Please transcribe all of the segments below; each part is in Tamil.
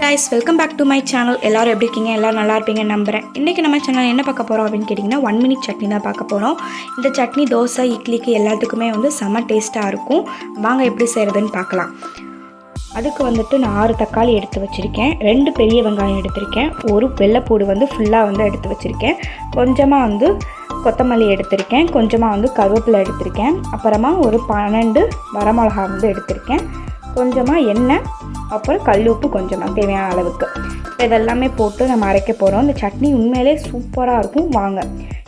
guys, welcome back to my channel. எல்லாரும் எப்படி இருக்கீங்க? எல்லாரும் நல்லா இருப்பீங்கன்னு நம்புறேன். இன்னைக்கு நம்ம சேனல் என்ன பார்க்க போறோம் அப்படினு கேட்டிங்கன்னா 1 minute சட்னி தான் பார்க்க போறோம். இந்த சட்னி தோசை, இட்லிக்கு எல்லாத்துக்குமே செம டேஸ்டா இருக்கும். வாங்க எப்படி செய்யறதுன்னு பார்க்கலாம். அதுக்கு நான் 6 தக்காளி எடுத்து வச்சிருக்கேன். 2 பெரிய வெங்காயம் எடுத்திருக்கேன். ஒரு வெள்ளைப்பூடு ஃபுல்லா எடுத்து வச்சிருக்கேன். கொஞ்சமா கொத்தமல்லி எடுத்திருக்கேன். கொஞ்சமா கருவேப்பிலை எடுத்திருக்கேன். அப்புறமா ஒரு 12 வரமிளகாய் எடுத்திருக்கேன். கொஞ்சமா எண்ணெய், அப்புறம் கல் உப்பு கொஞ்சமாக தேவையான அளவுக்கு. இப்போ இதெல்லாமே போட்டு நம்ம அரைக்க போகிறோம். இந்த சட்னி உண்மையிலே சூப்பராக இருக்கும். வாங்க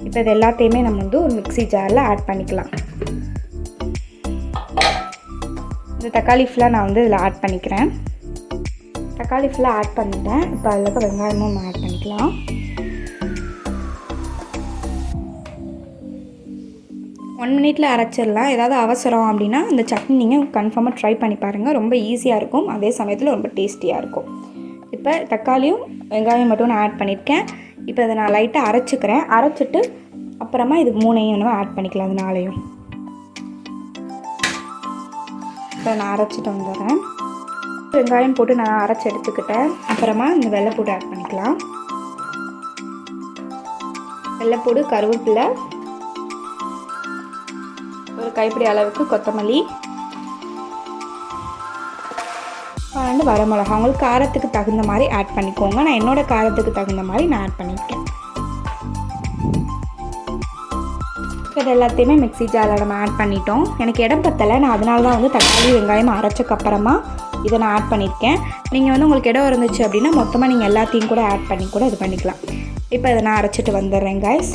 இப்போ இது எல்லாத்தையுமே நம்ம ஒரு மிக்ஸி ஜாரில் ஆட் பண்ணிக்கலாம். இந்த தக்காளி ஃபுல்லாக நான் இதில் ஆட் பண்ணிக்கிறேன். தக்காளி ஃபுல்லாக ஆட் பண்ணிட்டேன். இப்போ அதில் வெங்காயமும் ஆட் பண்ணிக்கலாம். ஒன் மினிட்ல அரைச்சிடலாம். ஏதாவது அவசரம் அப்படின்னா இந்த சட்னி நீங்கள் கன்ஃபார்மாக ட்ரை பண்ணி பாருங்கள். ரொம்ப ஈஸியாக இருக்கும், அதே சமயத்தில் ரொம்ப டேஸ்டியாக இருக்கும். இப்போ தக்காளியும் வெங்காயம் மட்டும் நான் ஆட் பண்ணியிருக்கேன். இப்போ அதை நான் லைட்டாக அரைச்சிக்கிறேன். அரைச்சிட்டு அப்புறமா இது 3ஐயும் ஆட் பண்ணிக்கலாம். அது 4ஐயும் இப்போ நான் அரைச்சிட்டு வந்துடுறேன். வெங்காயம் போட்டு நான் அரைச்சி எடுத்துக்கிட்டேன். அப்புறமா இந்த வெள்ளைப்பூடு ஆட் பண்ணிக்கலாம். வெள்ளைப்பூடு, கருவேப்பிலை, ஒரு கைப்பிடி அளவுக்கு கொத்தமல்லி, 12 வரமிளகாய். உங்களுக்கு காரத்துக்கு தகுந்த மாதிரி ஆட் பண்ணிக்கோங்க. நான் என்னோடய காரத்துக்கு தகுந்த மாதிரி நான் ஆட் பண்ணியிருக்கேன். இது எல்லாத்தையுமே மிக்ஸி ஜாரில் நம்ம ஆட் பண்ணிட்டோம். எனக்கு இடம் பத்தலை, நான் அதனால தான் தக்காளி வெங்காயம் அரைச்சக்கப்புறமா இதை நான் ஆட் பண்ணியிருக்கேன். நீங்கள் உங்களுக்கு இடம் இருந்துச்சு அப்படின்னா மொத்தமாக நீங்கள் எல்லாத்தையும் கூட ஆட் பண்ணி கூட இது பண்ணிக்கலாம். இப்போ இதை நான் அரைச்சிட்டு வந்துடுறேன் கைஸ்.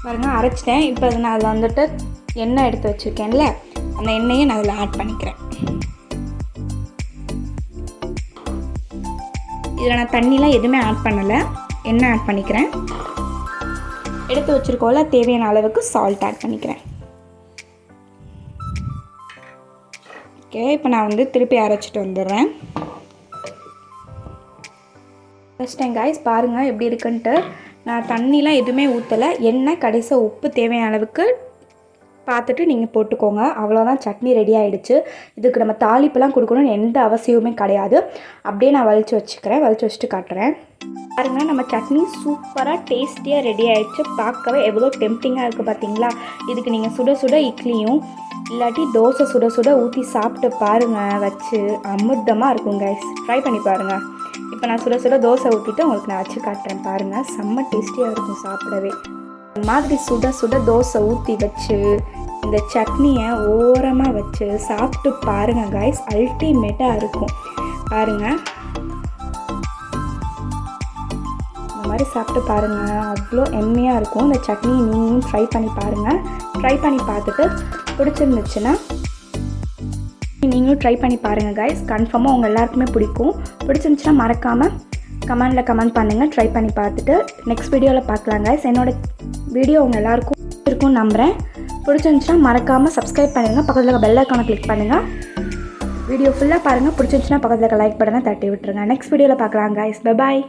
பாருங்கள், அரைச்சிட்டேன். இப்போ இதை நான் அதில் எண்ணெய் எடுத்து வச்சுருக்கேன்ல, அந்த எண்ணெயை நான் அதில் ஆட் பண்ணிக்கிறேன். இதில் நான் தண்ணிலாம் எதுவுமே ஆட் பண்ணலை, எண்ணெய் ஆட் பண்ணிக்கிறேன். எடுத்து வச்சுருக்கோம்ல, தேவையான அளவுக்கு சால்ட் ஆட் பண்ணிக்கிறேன். ஓகே, இப்போ நான் திருப்பி அரைச்சிட்டு வந்துடுறேன். ஃபஸ்ட் கைஸ் பாருங்கள் எப்படி இருக்குன்ட்டு. நான் தண்ணிலாம் எதுவுமே ஊற்றலை, எண்ணெய், கடைசியாக உப்பு தேவையான அளவுக்கு பார்த்துட்டு நீங்கள் போட்டுக்கோங்க. அவ்வளோதான், சட்னி ரெடி ஆகிடுச்சு. இதுக்கு நம்ம தாளிப்பெல்லாம் கொடுக்கணும்னு எந்த அவசியமுமே கிடையாது. அப்படியே நான் வலிச்சு வச்சுட்டு காட்டுறேன். பாருங்கள், நம்ம சட்னி சூப்பராக டேஸ்டியாக ரெடி ஆகிடுச்சு. பார்க்கவே எவ்வளோ டெம்ப்டிங்காக இருக்குது பார்த்தீங்களா. இதுக்கு நீங்கள் சுட சுட இட்லியும் இல்லாட்டி தோசை சுட சுட ஊற்றி சாப்பிட்டு பாருங்கள். வச்சு அமிர்தமாக இருக்கும் கைஸ். ட்ரை பண்ணி பாருங்கள். இப்போ நான் சுட சுட தோசை ஊற்றிட்டு உங்களுக்கு நான் வச்சு காட்டுறேன். பாருங்கள், செம்ம டேஸ்டியாக இருக்கும் சாப்பிடவே. இந்த மாதிரி சுட சுட தோசை ஊற்றி வச்சு இந்த சட்னியை ஓரமாக வச்சு சாப்பிட்டு பாருங்கள் கைஸ். அல்டிமேட்டாக இருக்கும். பாருங்கள், இந்த மாதிரி சாப்பிட்டு பாருங்கள், அவ்வளோ எம்மையாக இருக்கும். இந்த சட்னியை நீங்களும் ட்ரை பண்ணி பாருங்கள். ட்ரை பண்ணி பார்த்துட்டு பிடிச்சிருந்துச்சுன்னா நீங்களும் ட்ரை பண்ணி பாருங்கள் கைஸ். கன்ஃபார்மாக உங்கள் எல்லாருக்குமே பிடிக்கும். பிடிச்சிருந்துச்சுன்னா மறக்காமல் கமெண்டில் கமெண்ட் பண்ணுங்கள். ட்ரை பண்ணி பார்த்துட்டு நெக்ஸ்ட் வீடியோவில் பார்க்கலாம் கைஸ். என்னோடய வீடியோ உங்கள் எல்லாருக்கும் இருக்கும்னு நம்புகிறேன். பிடிச்சிருந்துச்சுன்னா மறக்காமல் சப்ஸ்கிரைப் பண்ணுங்கள். பக்கத்தில் இருக்க பெல் ஐக்கானை கிளிக் பண்ணுங்கள். வீடியோ ஃபுல்லாக பாருங்கள். பிடிச்சிருந்துச்சுன்னா பக்கத்தில் இருக்க லைக் பட்டனை தட்டி விட்டுருங்க. நெக்ஸ்ட் வீடியோவில் பார்க்கலாம் கைஸ். Bye bye.